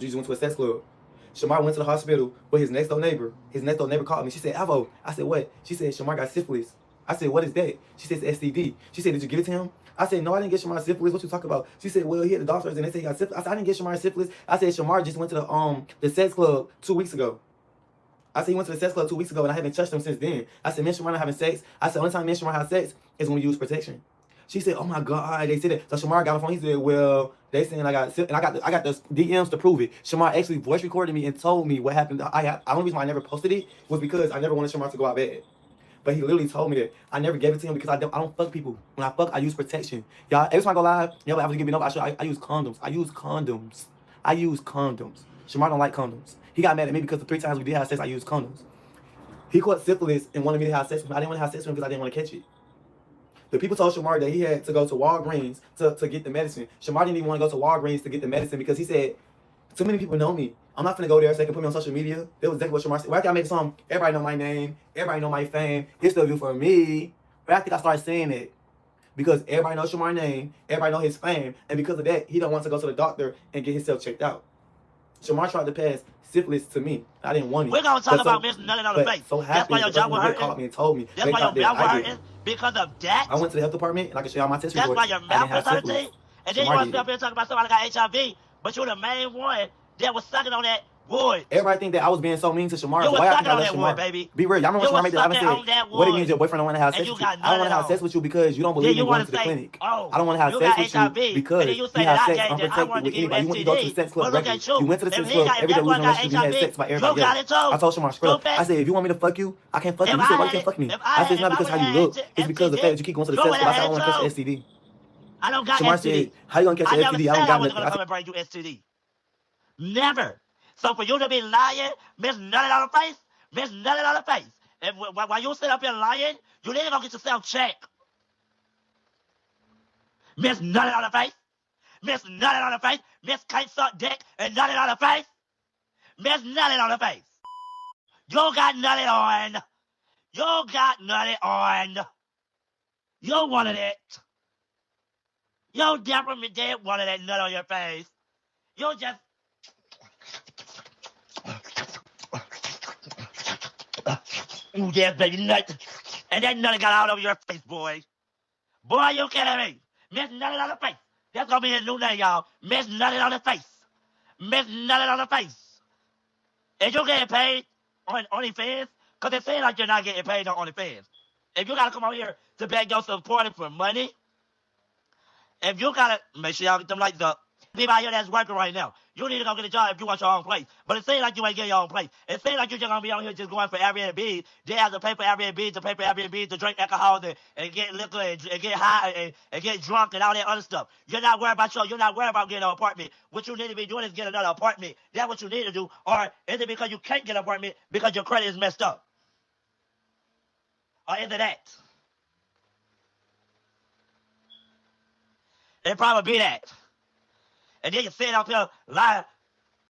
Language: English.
Jesus went to a sex club. Shamar went to the hospital with his next door neighbor. His next door neighbor called me. She said, Alvo. I said, what? She said, Shamar got syphilis. I said, what is that? She said, it's STD. She said, did you give it to him? I said, no, I didn't get Shamar syphilis. What you talking about? She said, well, he had the doctors and they said he got syphilis. I said, I didn't get Shamar syphilis. I said, Shamar just went to the sex club 2 weeks ago. I said, he went to the sex club 2 weeks ago and I haven't touched him since then. I said, me and Shamar not having sex. I said, only time me and Shamar have sex is when we use protection. She said, oh my God, they said that. So Shamar got on the phone. He said, well, they saying I got the DMs to prove it. Shamar actually voice recorded me and told me what happened. The only reason why I never posted it was because I never wanted Shamar to go out bad. But he literally told me that I never gave it to him because I don't fuck people. When I fuck, I use protection. Y'all, every time I go live, y'all ever give me enough, I use condoms. I use condoms. Shamar don't like condoms. He got mad at me because the 3 times we did have sex, I used condoms. He caught syphilis and wanted me to have sex with him. I didn't want to have sex with him because I didn't want to catch it. The people told Shamar that he had to go to Walgreens to get the medicine. Shamar didn't even want to go to Walgreens to get the medicine because he said, too many people know me. I'm not going to go there so they can put me on social media. That was exactly what Shamar said. Well, after I make a song, everybody know my name. Everybody know my fame. It's still do for me. But I think I started saying it because everybody knows Shamar's name. Everybody know his fame. And because of that, he don't want to go to the doctor and get himself checked out. Shamar tried to pass syphilis to me. I didn't want it. We're going to talk about missing nothing on the face. So that's why your job was hurting. Called me and told me. That's why your mouth was hurting. Because of that. I went to the health department and I can show y'all my test report. That's why your mouth was hurting. And then you want to be up here talking about somebody got HIV, but you're the main one that was sucking on that wood. Everybody think that I was being so mean to Shamar. You was sucking on that wood, baby. Be real. Y'all remember Shamar made that I said, what it means your boyfriend don't want to have sex with you? I don't want to have sex with you because you don't believe me going to the clinic. I don't want to have sex with you because you have sex unprotected with anybody. You want to go to the sex club regularly. You went to the sex club every day losing relationship. You had sex by everybody else. I told Shamar straight up. I said, if you want me to fuck you, I can't fuck you. He said, why you can't fuck me? I said, it's not because how you look. It's because of the fact that you keep going to the sex club. I said, I don't want to catch STD. I don't got Shamar STD. said, how you gonna catch an STD? I don't got nothing. I was gonna come and bring you STD. Never. So for you to be lying, miss nothing on the face, miss nothing on the face. And while you sit up here lying, you need to go get yourself checked. Miss nothing on the face, miss nothing on the face, miss can't suck dick and nothing on the face, miss nothing on the face. You got nothing on. You got nothing on. You wanted it. You definitely did wanted that nut on your face. You just... Ooh, yes, baby, nut. And that nut got all over your face, boy. Boy, you kidding me? Miss Nutted on the face. That's gonna be his new name, y'all. Miss Nutted on the face. Miss Nutted on the face. If you getting paid on OnlyFans, because it seems like you're not getting paid on OnlyFans. If you gotta come out here to beg your supporter for money, if you gotta make sure y'all get them lights up. People out here that's working right now. You need to go get a job if you want your own place. But it seems like you ain't getting your own place. It seems like you're just going to be out here just going for Airbnb. They have to pay for Airbnb, to drink alcohol and get liquor and get high and get drunk and all that other stuff. You're not worried about you're not worried about getting an apartment. What you need to be doing is get another apartment. That's what you need to do. Or is it because you can't get an apartment because your credit is messed up? Or is it that? It probably be that. And then you sit up here lying